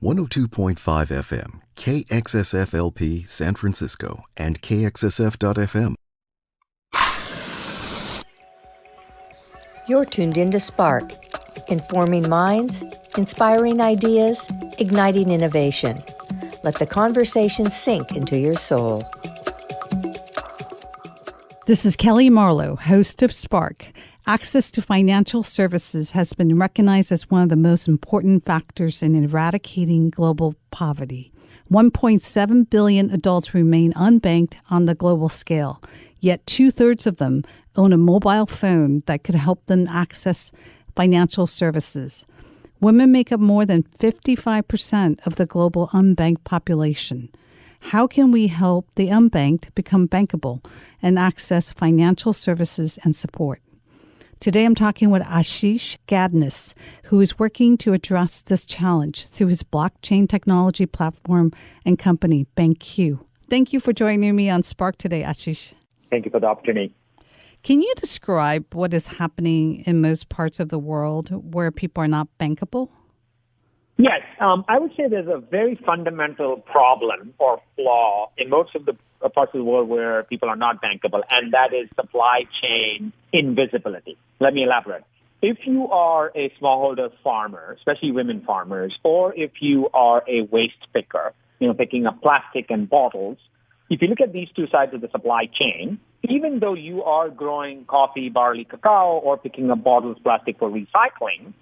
102.5 FM, KXSFLP San Francisco, and KXSF.FM. You're tuned into Spark, informing minds, inspiring ideas, igniting innovation. Let the conversation sink into your soul. This is Kellee Marlowe, host of Spark. Access to financial services has been recognized as one of the most important factors in eradicating global poverty. 1.7 billion adults remain unbanked on the global scale, yet 2/3 of them own a mobile phone that could help them access financial services. Women make up more than 55% of the global unbanked population. How can we help the unbanked become bankable and access financial services and support? Today I'm talking with Ashish Gadnis, who is working to address this challenge through his blockchain technology platform and company, BankQu. Thank you for joining me on Spark today, Ashish. Thank you for the opportunity. Can you describe what is happening in most parts of the world where people are not bankable? Yes, I would say there's a very fundamental problem or flaw in most of the parts of the world where people are not bankable, and that is supply chain invisibility. Let me elaborate. If you are a smallholder farmer, especially women farmers, or if you are a waste picker, picking up plastic and bottles, if you look at these two sides of the supply chain, even though you are growing coffee, barley, cacao, or picking up bottles, plastic for recycling,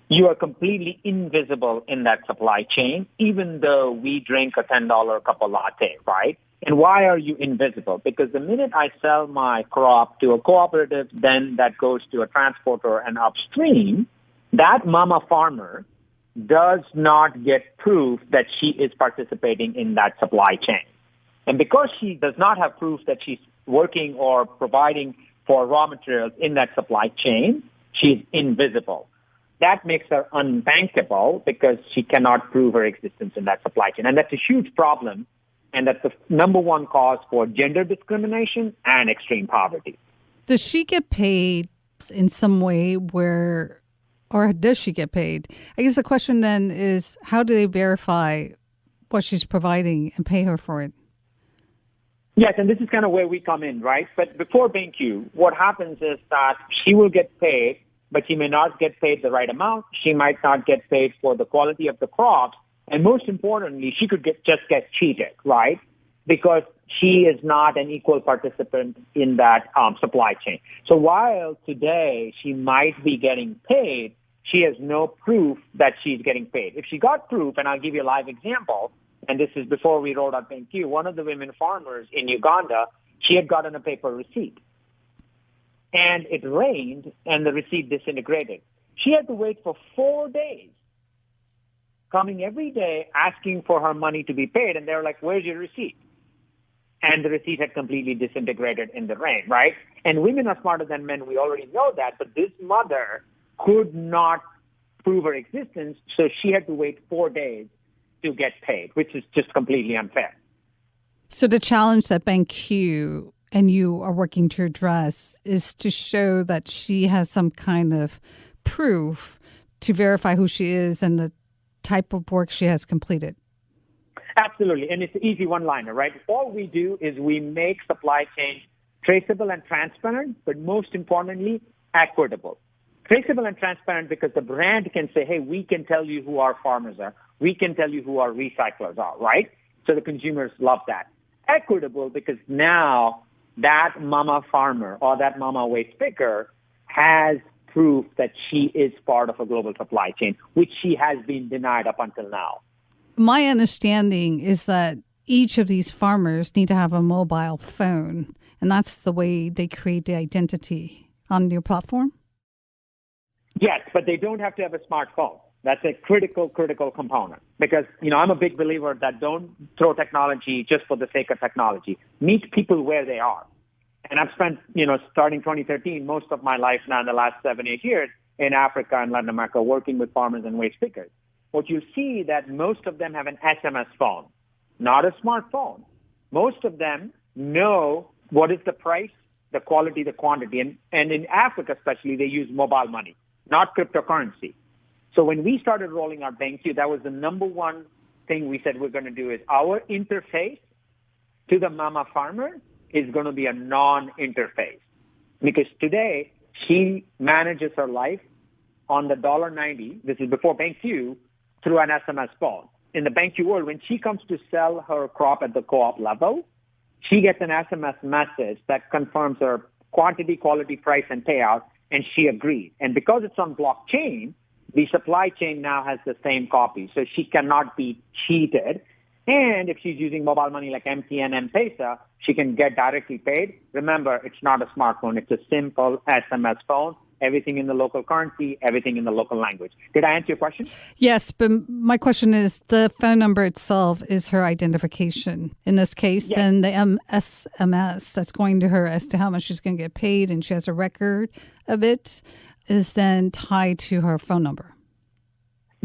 you are completely invisible in that supply chain, even though we drink a $10 cup of latte, right? And why are you invisible? Because the minute I sell my crop to a cooperative, then that goes to a transporter and upstream, that mama farmer does not get proof that she is participating in that supply chain. And because she does not have proof that she's working or providing for raw materials in that supply chain, she's invisible. That makes her unbankable because she cannot prove her existence in that supply chain. And that's a huge problem. And that's the number one cause for gender discrimination and extreme poverty. Does she get paid in some way or does she get paid? I guess the question then is, how do they verify what she's providing and pay her for it? Yes, and this is kind of where we come in, right? But before BankQ, what happens is that she will get paid, but she may not get paid the right amount. She might not get paid for the quality of the crops. And most importantly, she could just get cheated, right? Because she is not an equal participant in that supply chain. So while today she might be getting paid, she has no proof that she's getting paid. If she got proof, and I'll give you a live example, and this is before we rolled out BankQ, one of the women farmers in Uganda, she had gotten a paper receipt. And it rained, and the receipt disintegrated. She had to wait for 4 days, coming every day asking for her money to be paid. And they were like, where's your receipt? And the receipt had completely disintegrated in the rain, right? And women are smarter than men. We already know that. But this mother could not prove her existence, so she had to wait 4 days to get paid, which is just completely unfair. So the challenge that BankQ and you are working to address is to show that she has some kind of proof to verify who she is and the type of work she has completed. Absolutely. And it's an easy one-liner, right? All we do is we make supply chain traceable and transparent, but most importantly, equitable. Traceable and transparent because the brand can say, hey, we can tell you who our farmers are. We can tell you who our recyclers are, right? So the consumers love that. Equitable because now that mama farmer or that mama waste picker has proof that she is part of a global supply chain, which she has been denied up until now. My understanding is that each of these farmers need to have a mobile phone, and that's the way they create the identity on your platform? Yes, but they don't have to have a smartphone. That's a critical component because, I'm a big believer that don't throw technology just for the sake of technology. Meet people where they are. And I've spent, starting 2013, most of my life now in the last 7-8 years in Africa and Latin America working with farmers and waste pickers. What you see that most of them have an SMS phone, not a smartphone. Most of them know what is the price, the quality, the quantity. And in Africa especially, they use mobile money, not cryptocurrency. So when we started rolling out BankQ, that was the number one thing we said we're going to do is our interface to the mama farmer is going to be a non-interface. Because today, she manages her life on the $1.90, this is before BankQ, through an SMS phone. In the BankQ world, when she comes to sell her crop at the co-op level, she gets an SMS message that confirms her quantity, quality, price, and payout, and she agrees. And because it's on blockchain, the supply chain now has the same copy, so she cannot be cheated. And if she's using mobile money like MTN and M-Pesa, she can get directly paid. Remember, it's not a smartphone. It's a simple SMS phone. Everything in the local currency, everything in the local language. Did I answer your question? Yes, but my question is the phone number itself is her identification. In this case, Yes. Then the SMS that's going to her as to how much she's going to get paid and she has a record of it is then tied to her phone number.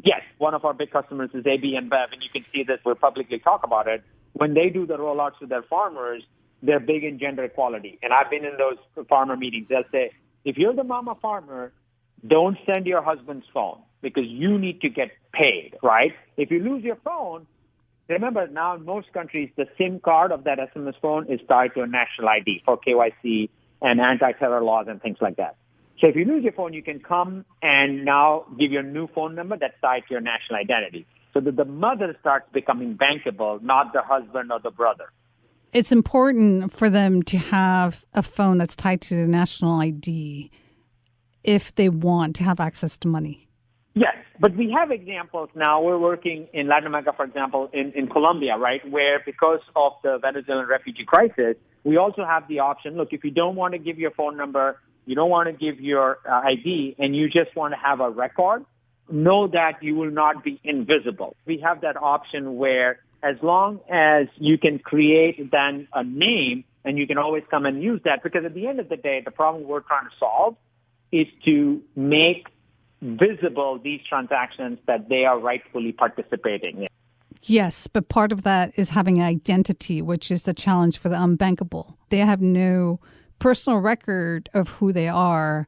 Yes, one of our big customers is AB InBev, and you can see this. We'll publicly talk about it. When they do the rollouts to their farmers, they're big in gender equality. And I've been in those farmer meetings. They'll say, if you're the mama farmer, don't send your husband's phone because you need to get paid, right? If you lose your phone, remember now in most countries, the SIM card of that SMS phone is tied to a national ID for KYC and anti-terror laws and things like that. So if you lose your phone, you can come and now give your new phone number that's tied to your national identity. So that the mother starts becoming bankable, not the husband or the brother. It's important for them to have a phone that's tied to the national ID if they want to have access to money. Yes, but we have examples now. We're working in Latin America, for example, in Colombia, right, where because of the Venezuelan refugee crisis, we also have the option, look, if you don't want to give your phone number, you don't want to give your ID, and you just want to have a record, know that you will not be invisible. We have that option where as long as you can create then a name, and you can always come and use that, because at the end of the day, the problem we're trying to solve is to make visible these transactions that they are rightfully participating in. Yes, but part of that is having an identity, which is the challenge for the unbankable. They have no personal record of who they are.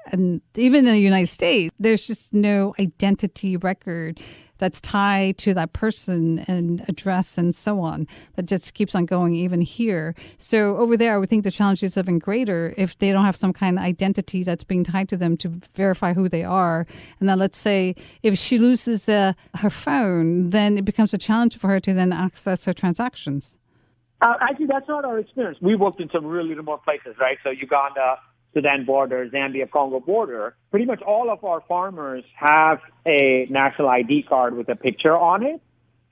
And even in the United States, there's just no identity record that's tied to that person and address and so on. That just keeps on going even here. So over there, I would think the challenge is even greater if they don't have some kind of identity that's being tied to them to verify who they are. And then let's say if she loses her phone, then it becomes a challenge for her to then access her transactions. Actually, that's not our experience. We worked in some really remote places, right? So Uganda, Sudan border, Zambia, Congo border. Pretty much all of our farmers have a national ID card with a picture on it.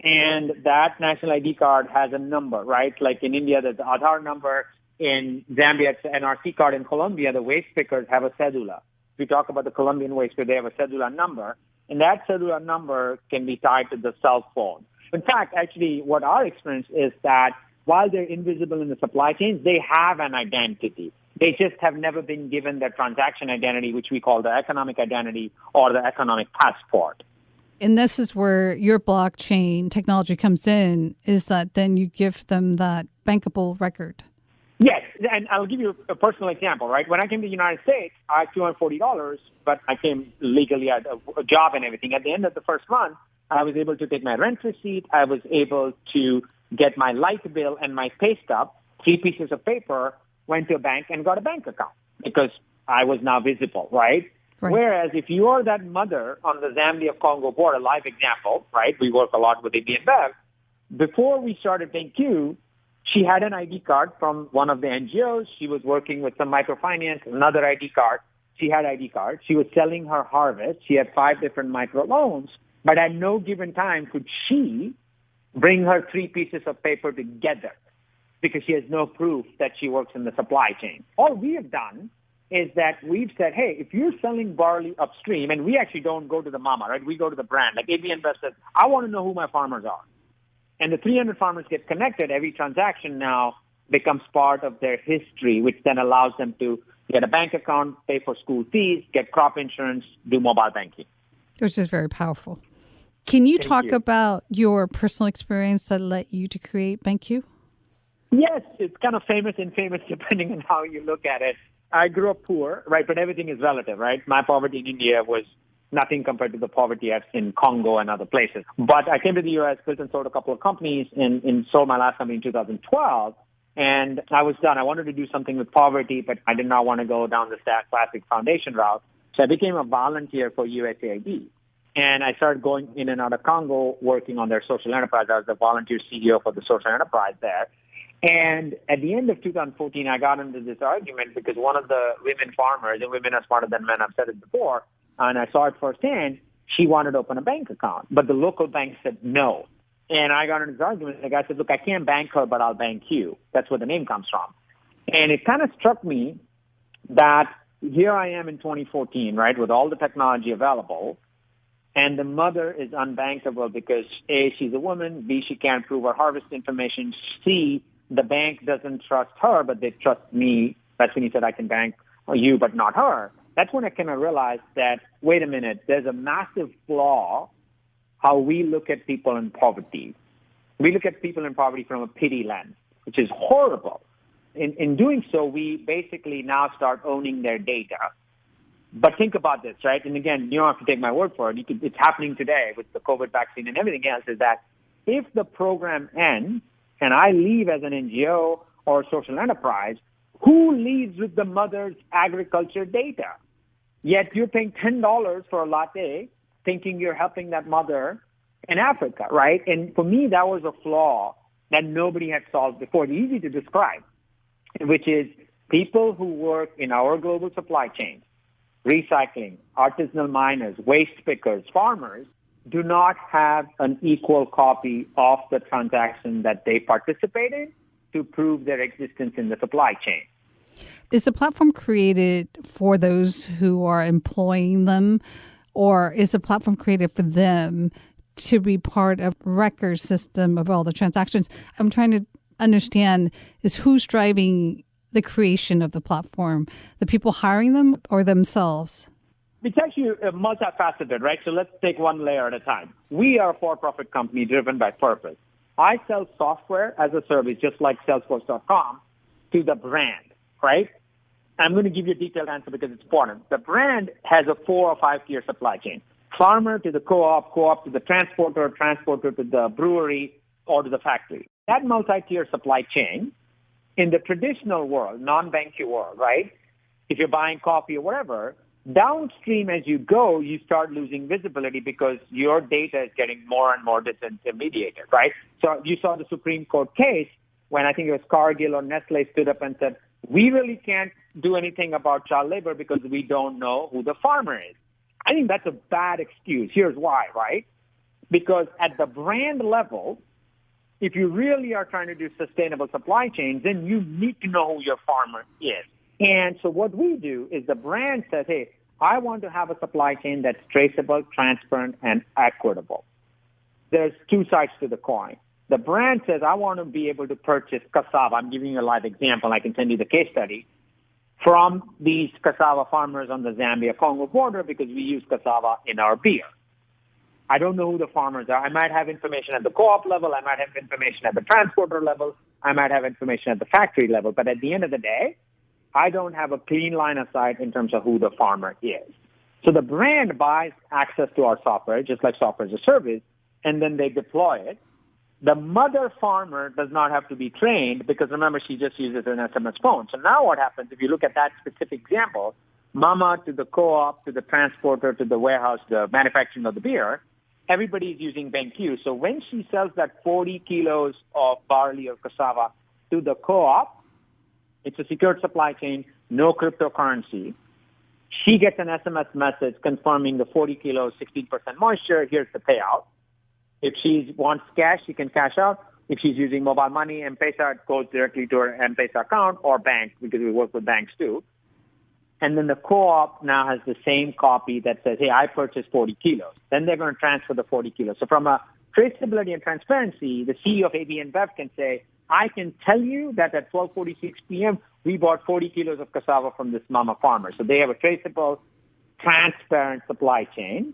And that national ID card has a number, right? Like in India, there's the Aadhaar number. In Zambia, it's the NRC card. In Colombia, the waste pickers have a cedula. If we talk about the Colombian waste picker, they have a cedula number. And that cedula number can be tied to the cell phone. In fact, actually, what our experience is that while they're invisible in the supply chains, they have an identity. They just have never been given their transaction identity, which we call the economic identity or the economic passport. And this is where your blockchain technology comes in, is that then you give them that bankable record. Yes, and I'll give you a personal example, right? When I came to the United States, I had $240, but I came legally at a job and everything. At the end of the first month, I was able to take my rent receipt. I was able to get my light bill and my pay stub, 3 pieces of paper, went to a bank and got a bank account because I was now visible, right? Whereas if you are that mother on the Zambia-Congo border, live example, right? We work a lot with AB InBev. Before we started BankQ, she had an ID card from one of the NGOs. She was working with some microfinance, another ID card. She had ID card. She was selling her harvest. She had 5 different microloans. But at no given time could she bring her 3 pieces of paper together because she has no proof that she works in the supply chain. All we have done is that we've said, hey, if you're selling barley upstream, and we actually don't go to the mama, right? We go to the brand. Like AB InBev says, I want to know who my farmers are. And the 300 farmers get connected. Every transaction now becomes part of their history, which then allows them to get a bank account, pay for school fees, get crop insurance, do mobile banking. Which is very powerful. Can you talk about your personal experience that led you to create BankQ? Yes, it's kind of famous and infamous depending on how you look at it. I grew up poor, right? But everything is relative, right? My poverty in India was nothing compared to the poverty I've seen in Congo and other places. But I came to the U.S., built and sold a couple of companies, and sold my last company in 2012. And I was done. I wanted to do something with poverty, but I did not want to go down the classic foundation route. So I became a volunteer for USAID. And I started going in and out of Congo, working on their social enterprise. I was the volunteer CEO for the social enterprise there. And at the end of 2014, I got into this argument because one of the women farmers, and women are smarter than men, I've said it before, and I saw it firsthand, she wanted to open a bank account. But the local bank said no. And I got into this argument. The guy said, look, I can't bank her, but I'll bank you. That's where the name comes from. And it kind of struck me that here I am in 2014, right, with all the technology available, and the mother is unbankable because A, she's a woman, B, she can't prove her harvest information, C, the bank doesn't trust her, but they trust me. That's when he said, I can bank you, but not her. That's when I kind of realized that, wait a minute, there's a massive flaw how we look at people in poverty. We look at people in poverty from a pity lens, which is horrible. In doing so, we basically now start owning their data. But think about this, right? And again, you don't have to take my word for it. It's happening today with the COVID vaccine and everything else, is that if the program ends and I leave as an NGO or social enterprise, who leaves with the mother's agriculture data? Yet you're paying $10 for a latte thinking you're helping that mother in Africa, right? And for me, that was a flaw that nobody had solved before. It's easy to describe, which is people who work in our global supply chain, recycling, artisanal miners, waste pickers, farmers, do not have an equal copy of the transaction that they participate in to prove their existence in the supply chain. Is the platform created for those who are employing them, or is the platform created for them to be part of a record system of all the transactions? I'm trying to understand is who's driving the creation of the platform, the people hiring them or themselves? It's actually multifaceted, right? So let's take one layer at a time. We are a for-profit company driven by purpose. I sell software as a service, just like Salesforce.com, to the brand, right? I'm going to give you a detailed answer because it's important. The brand has a 4 or 5 tier supply chain. Farmer to the co-op, co-op to the transporter, transporter to the brewery or to the factory. That multi-tier supply chain in the traditional world, non-BankQu world, right? If you're buying coffee or whatever, downstream as you go, you start losing visibility because your data is getting more and more disintermediated, right? So you saw the Supreme Court case when I think it was Cargill or Nestle stood up and said, we really can't do anything about child labor because we don't know who the farmer is. I think that's a bad excuse. Here's why, right? Because at the brand level, if you really are trying to do sustainable supply chains, then you need to know who your farmer is. And so what we do is the brand says, hey, I want to have a supply chain that's traceable, transparent, and equitable. There's two sides to the coin. The brand says, I want to be able to purchase cassava. I'm giving you a live example. I can send you the case study from these cassava farmers on the Zambia-Congo border because we use cassava in our beer. I don't know who the farmers are. I might have information at the co-op level. I might have information at the transporter level. I might have information at the factory level. But at the end of the day, I don't have a clean line of sight in terms of who the farmer is. So the brand buys access to our software, just like software as a service, and then they deploy it. The mother farmer does not have to be trained because, remember, she just uses an SMS phone. So now what happens, if you look at that specific example, mama to the co-op, to the transporter, to the warehouse, the manufacturing of the beer, everybody is using BankQu. So when she sells that 40 kilos of barley or cassava to the co-op, it's a secured supply chain, no cryptocurrency. She gets an SMS message confirming the 40 kilos, 16% moisture, here's the payout. If she wants cash, she can cash out. If she's using mobile money, M-Pesa, it goes directly to her M-Pesa account or bank, because we work with banks too. And then the co-op now has the same copy that says, hey, I purchased 40 kilos. Then they're going to transfer the 40 kilos. So from a traceability and transparency, the CEO of AB InBev can say, I can tell you that at 12:46 p.m., we bought 40 kilos of cassava from this mama farmer. So they have a traceable, transparent supply chain.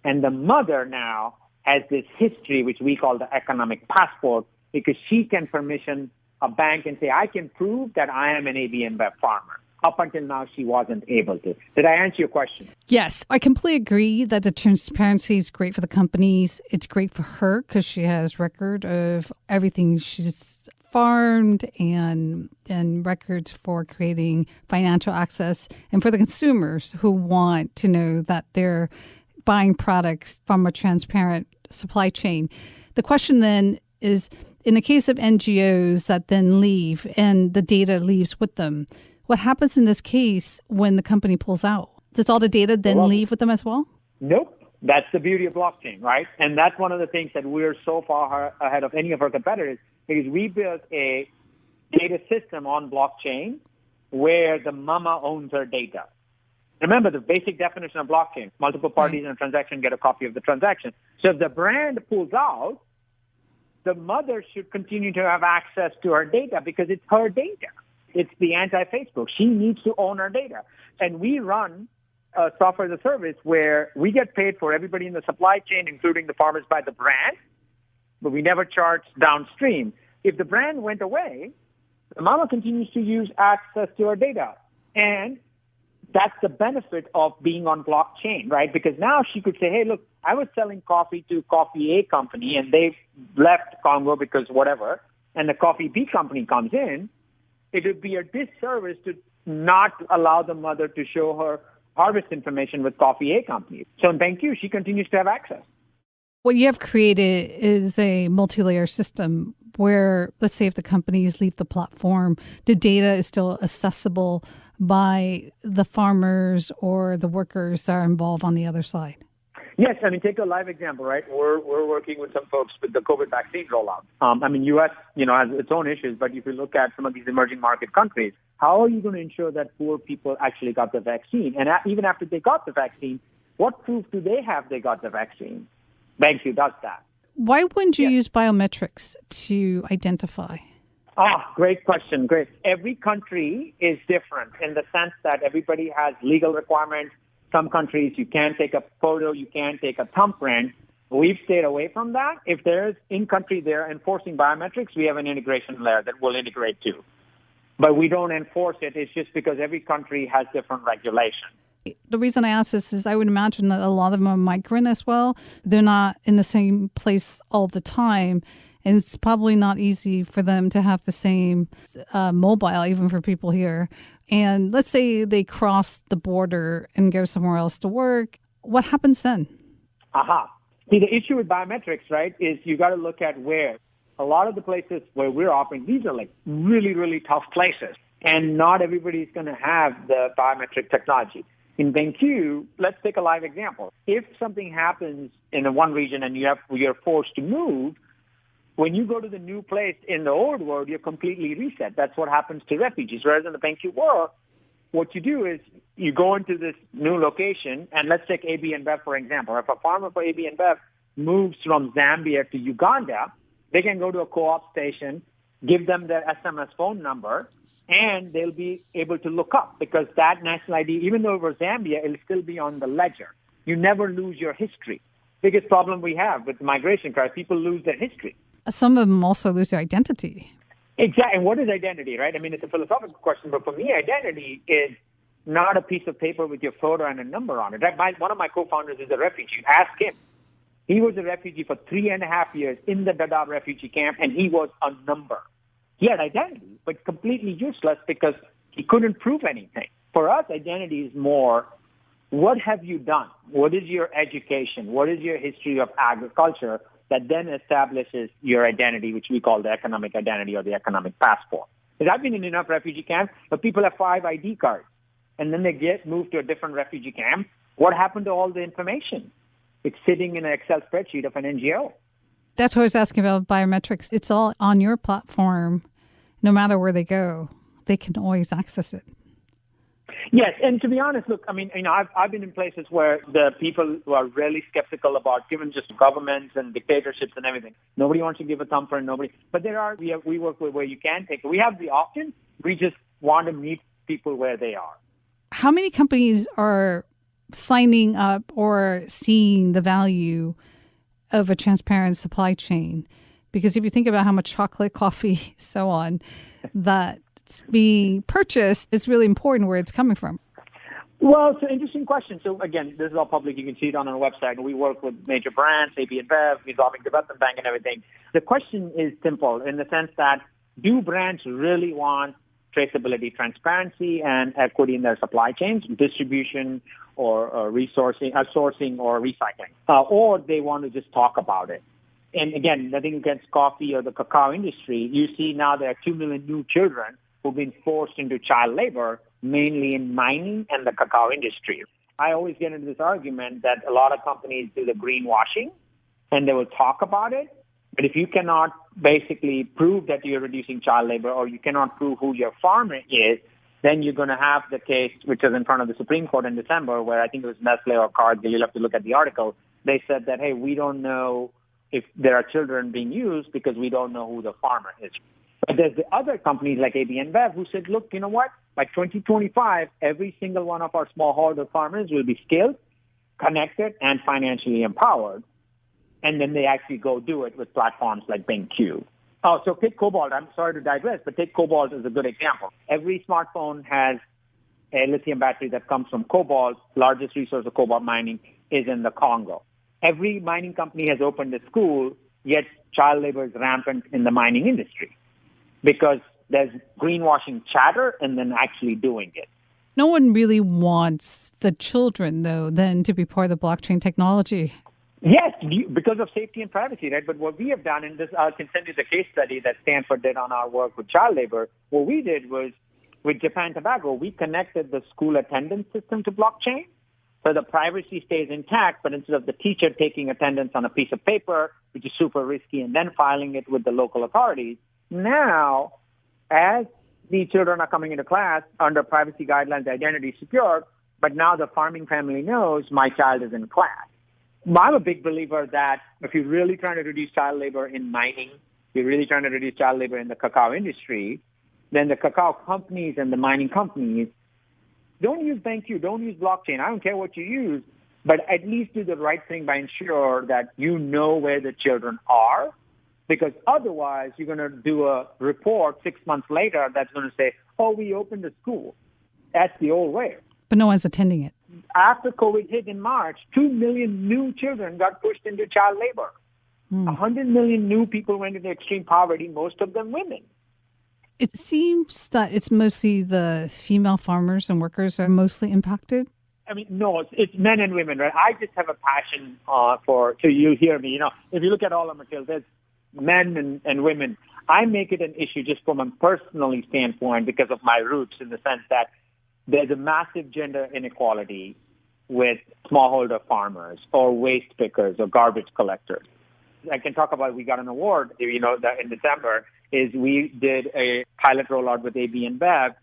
And the mother now has this history, which we call the economic passport, because she can permission a bank and say, I can prove that I am an AB InBev farmer. Up until now, she wasn't able to. Did I answer your question? Yes, I completely agree that the transparency is great for the companies. It's great for her because she has record of everything she's farmed and records for creating financial access, and for the consumers who want to know that they're buying products from a transparent supply chain. The question then is, in the case of NGOs that then leave and the data leaves with them, what happens in this case when the company pulls out? Does all the data then leave with them as well? Nope. That's the beauty of blockchain, right? And that's one of the things that we're so far ahead of any of our competitors, because we built a data system on blockchain where the mama owns her data. Remember the basic definition of blockchain: multiple parties in a transaction get a copy of the transaction. So if the brand pulls out, the mother should continue to have access to her data because it's her data. It's the anti-Facebook. She needs to own her data. And we run software as a service where we get paid for everybody in the supply chain, including the farmers, by the brand, but we never charge downstream. If the brand went away, the mama continues to use access to her data. And that's the benefit of being on blockchain, right? Because now she could say, hey, look, I was selling coffee to Coffee A company and they left Congo because whatever, and the Coffee B company comes in. It would be a disservice to not allow the mother to show her harvest information with Coffee A company. So in BankQu, she continues to have access. What you have created is a multi-layer system where, let's say if the companies leave the platform, the data is still accessible by the farmers or the workers that are involved on the other side. Yes, I mean, take a live example, right? We're working with some folks with the COVID vaccine rollout. U.S., has its own issues, but if you look at some of these emerging market countries, how are you going to ensure that poor people actually got the vaccine? And even after they got the vaccine, what proof do they have they got the vaccine? BankQu does that. Why wouldn't you use biometrics to identify? Great question. Great. Every country is different in the sense that everybody has legal requirements. Some countries, you can't take a photo, you can't take a thumbprint. We've stayed away from that. If there's in-country they're enforcing biometrics, we have an integration layer that we'll integrate to. But we don't enforce it. It's just because every country has different regulations. The reason I ask this is I would imagine that a lot of them are migrant as well. They're not in the same place all the time. And it's probably not easy for them to have the same mobile, even for people here. And let's say they cross the border and go somewhere else to work. What happens then? See, the issue with biometrics, right, is you got to look at where. A lot of the places where we're operating, these are like really, really tough places. And not everybody's going to have the biometric technology. In BankQu, let's take a live example. If something happens in one region and you're forced to move, when you go to the new place in the old world, you're completely reset. That's what happens to refugees. Whereas in the BankQu world, what you do is you go into this new location, and let's take AB InBev, for example. If a farmer for AB InBev moves from Zambia to Uganda, they can go to a co-op station, give them their SMS phone number, and they'll be able to look up because that national ID, even though it was Zambia, it'll still be on the ledger. You never lose your history. Biggest problem we have with the migration crisis, people lose their history. Some of them also lose their identity. Exactly. And what is identity, right? I mean, it's a philosophical question, but for me, identity is not a piece of paper with your photo and a number on it. One of my co-founders is a refugee. Ask him. He was a refugee for 3.5 years in the Dadaab refugee camp, and he was a number. He had identity, but completely useless because he couldn't prove anything. For us, identity is more, what have you done? What is your education? What is your history of agriculture? That then establishes your identity, which we call the economic identity or the economic passport. Because I've been in enough refugee camps, but people have 5 ID cards, and then they get moved to a different refugee camp. What happened to all the information? It's sitting in an Excel spreadsheet of an NGO. That's what I was asking about biometrics. It's all on your platform. No matter where they go, they can always access it. Yes, and to be honest, look, I mean, I've been in places where the people who are really skeptical about given just governments and dictatorships and everything. Nobody wants to give a thumbprint. But we work with where you can take it. We have the option. We just want to meet people where they are. How many companies are signing up or seeing the value of a transparent supply chain? Because if you think about how much chocolate, coffee, so on, that it's being purchased is really important where it's coming from. Well, it's an interesting question. So again, this is all public. You can see it on our website. We work with major brands, AB InBev, Islamic Development Bank, and everything. The question is simple in the sense that do brands really want traceability, transparency, and equity in their supply chains, distribution or resourcing, sourcing or recycling, or they want to just talk about it? And again, nothing against coffee or the cacao industry. You see now there are 2 million new children who've been forced into child labor, mainly in mining and the cacao industry. I always get into this argument that a lot of companies do the greenwashing and they will talk about it. But if you cannot basically prove that you're reducing child labor or you cannot prove who your farmer is, then you're going to have the case, which was in front of the Supreme Court in December, where I think it was Nestle or Cargill. You'll have to look at the article. They said that, hey, we don't know if there are children being used because we don't know who the farmer is. But there's the other companies like AB InBev who said, look, you know what? By 2025, every single one of our smallholder farmers will be skilled, connected, and financially empowered. And then they actually go do it with platforms like BankQu. Oh, so take Cobalt. I'm sorry to digress, but take Cobalt as a good example. Every smartphone has a lithium battery that comes from cobalt. Largest resource of cobalt mining is in the Congo. Every mining company has opened a school, yet child labor is rampant in the mining industry because there's greenwashing chatter and then actually doing it. No one really wants the children, though, then to be part of the blockchain technology. Yes, because of safety and privacy, right? But what we have done, and this I can send you the case study that Stanford did on our work with child labor. What we did was, with Japan Tobacco, we connected the school attendance system to blockchain. So the privacy stays intact, but instead of the teacher taking attendance on a piece of paper, which is super risky, and then filing it with the local authorities, now, as the children are coming into class under privacy guidelines, identity is secure, but now the farming family knows my child is in class. I'm a big believer that if you're really trying to reduce child labor in mining, you're really trying to reduce child labor in the cacao industry, then the cacao companies and the mining companies don't use BankQu, don't use blockchain. I don't care what you use, but at least do the right thing by ensure that you know where the children are, because otherwise you're going to do a report 6 months later that's going to say, oh, we opened a school. That's the old way. But no one's attending it. After COVID hit in March, 2 million new children got pushed into child labor. 100 million new people went into extreme poverty, most of them women. It seems that it's mostly the female farmers and workers are mostly impacted. I mean, no, it's men and women, right? I just have a passion so you hear me, if you look at all the material, there's men and women. I make it an issue just from a personal standpoint because of my roots in the sense that there's a massive gender inequality with smallholder farmers or waste pickers or garbage collectors. I can talk about, we got an award, that in December, is we did a pilot rollout with AB InBev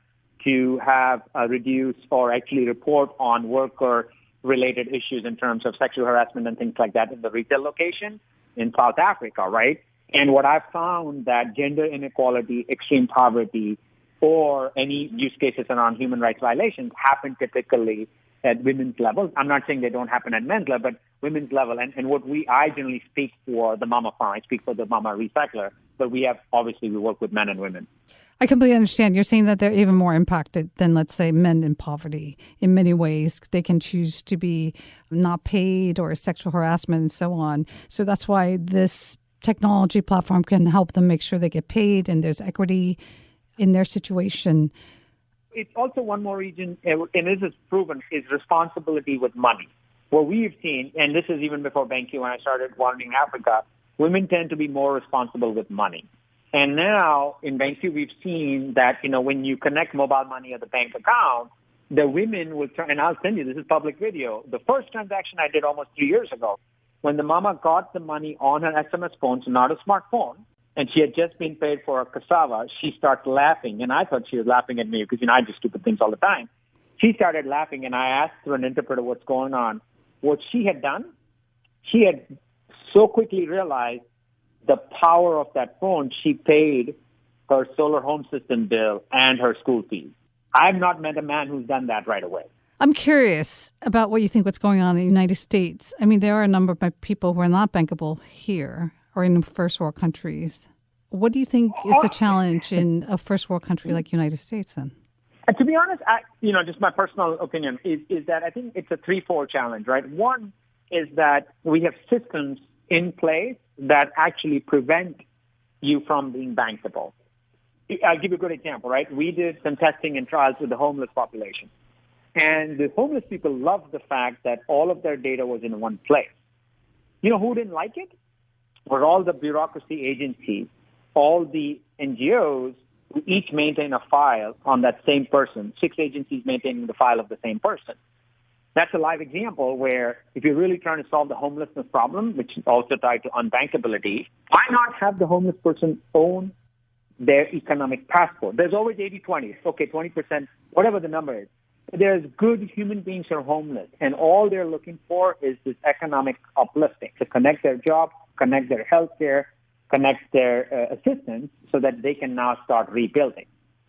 to have reduce or actually report on worker-related issues in terms of sexual harassment and things like that in the retail location in South Africa, right? And what I've found that gender inequality, extreme poverty, or any use cases around human rights violations happen typically at women's level. I'm not saying they don't happen at men's level, but women's level. And what I generally speak for the mama farm, I speak for the mama recycler, but we work with men and women. I completely understand. You're saying that they're even more impacted than, let's say, men in poverty. In many ways, they can choose to be not paid or sexual harassment and so on. So that's why this technology platform can help them make sure they get paid and there's equity in their situation. It's also one more region, and this is proven, is responsibility with money. What we've seen, and this is even before BankQu, when I started wandering Africa, women tend to be more responsible with money. And now in BankQu, we've seen that, when you connect mobile money at the bank account, the women will turn, and I'll send you, this is public video. The first transaction I did almost 3 years ago, when the mama got the money on her SMS phone, so not a smartphone, and she had just been paid for a cassava, she started laughing. And I thought she was laughing at me because, I do stupid things all the time. She started laughing, and I asked through an interpreter what's going on. What she had done, she had so quickly realized the power of that phone, she paid her solar home system bill and her school fees. I've not met a man who's done that right away. I'm curious about what you think what's going on in the United States. I mean, there are a number of people who are not bankable here or in first world countries. What do you think is the challenge in a first world country like United States then? To be honest, just my personal opinion is that I think it's a threefold challenge, right? One is that we have systems in place that actually prevent you from being bankable. I'll give you a good example, right? We did some testing and trials with the homeless population. And the homeless people loved the fact that all of their data was in one place. You know who didn't like it? Were all the bureaucracy agencies, all the NGOs who each maintain a file on that same person, 6 agencies maintaining the file of the same person. That's a live example where if you're really trying to solve the homelessness problem, which is also tied to unbankability, why not have the homeless person own their economic passport? There's always 80-20. Okay, 20%, whatever the number is. There's good human beings who are homeless, and all they're looking for is this economic uplifting to connect their job, connect their health care, connect their assistance so that they can now start rebuilding.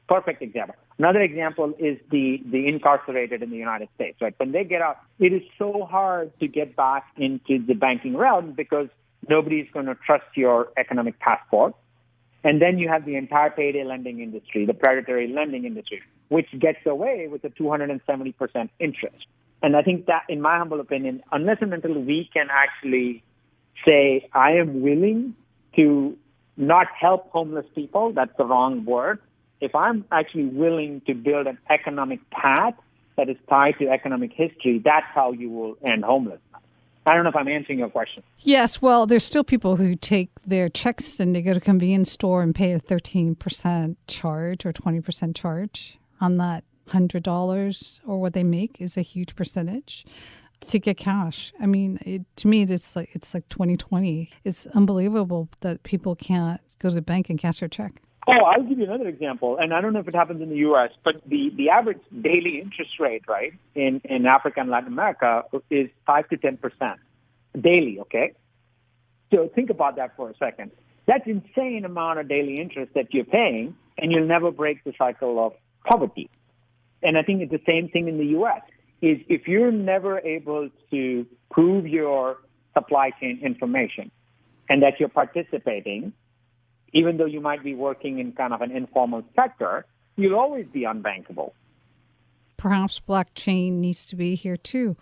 Perfect example. Another example is the incarcerated in the United States, right? When they get out, it is so hard to get back into the banking realm because nobody's going to trust your economic passport. And then you have the entire payday lending industry, the predatory lending industry, which gets away with a 270% interest. And I think that, in my humble opinion, unless and until we can actually say, I am willing to not help homeless people, that's the wrong word. If I'm actually willing to build an economic path that is tied to economic history, that's how you will end homelessness. I don't know if I'm answering your question. Yes, well, there's still people who take their checks and they go to a convenience store and pay a 13% charge or 20% charge on that $100 or what they make is a huge percentage to get cash. I mean, to me, it's like 2020. It's unbelievable that people can't go to the bank and cash their check. Oh, I'll give you another example, and I don't know if it happens in the U.S., but the average daily interest rate, right, in Africa and Latin America is 5 to 10% daily, okay? So think about that for a second. That's insane amount of daily interest that you're paying, and you'll never break the cycle of poverty. And I think it's the same thing in the U.S., is if you're never able to prove your supply chain information and that you're participating, even though you might be working in kind of an informal sector, you'll always be unbankable. Perhaps blockchain needs to be here too.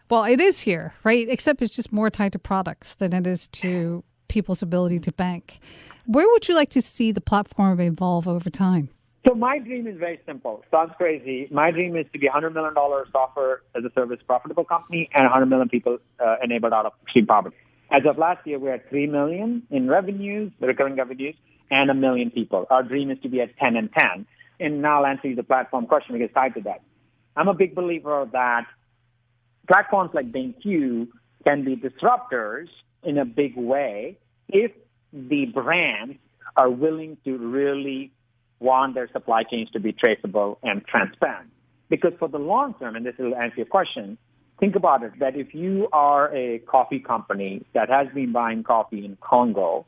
Well, it is here, right? Except it's just more tied to products than it is to people's ability to bank. Where would you like to see the platform evolve over time? So my dream is very simple. Sounds crazy. My dream is to be a $100 million software as a service profitable company and 100 million people enabled out of extreme poverty. As of last year, we're at 3 million in revenues, recurring revenues, and 1 million people. Our dream is to be at 10 and 10. And now I'll answer you the platform question because it's tied to that. I'm a big believer that platforms like BankQu can be disruptors in a big way if the brands are willing to really want their supply chains to be traceable and transparent. Because for the long term, and this will answer your question, think about it, that if you are a coffee company that has been buying coffee in Congo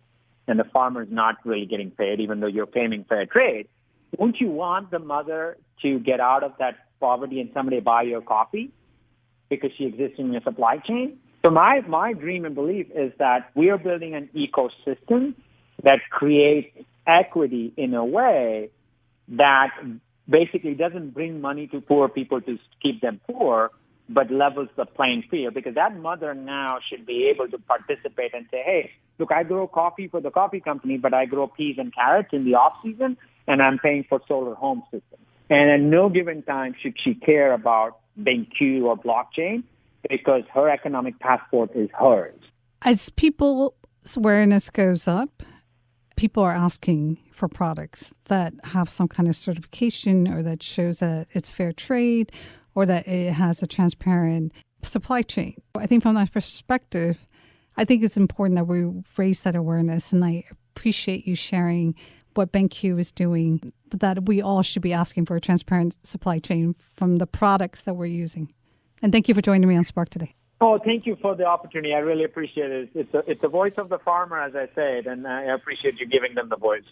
and the farmer is not really getting paid, even though you're claiming fair trade, won't you want the mother to get out of that poverty and someday buy your coffee because she exists in your supply chain? So my dream and belief is that we are building an ecosystem that creates equity in a way that basically doesn't bring money to poor people to keep them poor, but levels the playing field, because that mother now should be able to participate and say, hey, look, I grow coffee for the coffee company, but I grow peas and carrots in the off-season, and I'm paying for solar home systems. And at no given time should she care about BankQ or blockchain because her economic passport is hers. As people's awareness goes up, people are asking for products that have some kind of certification or that shows that it's fair trade or that it has a transparent supply chain. I think from that perspective, I think it's important that we raise that awareness, and I appreciate you sharing what BankQ is doing, that we all should be asking for a transparent supply chain from the products that we're using. And thank you for joining me on Spark today. Oh, thank you for the opportunity. I really appreciate it. It's the voice of the farmer, as I said, and I appreciate you giving them the voice.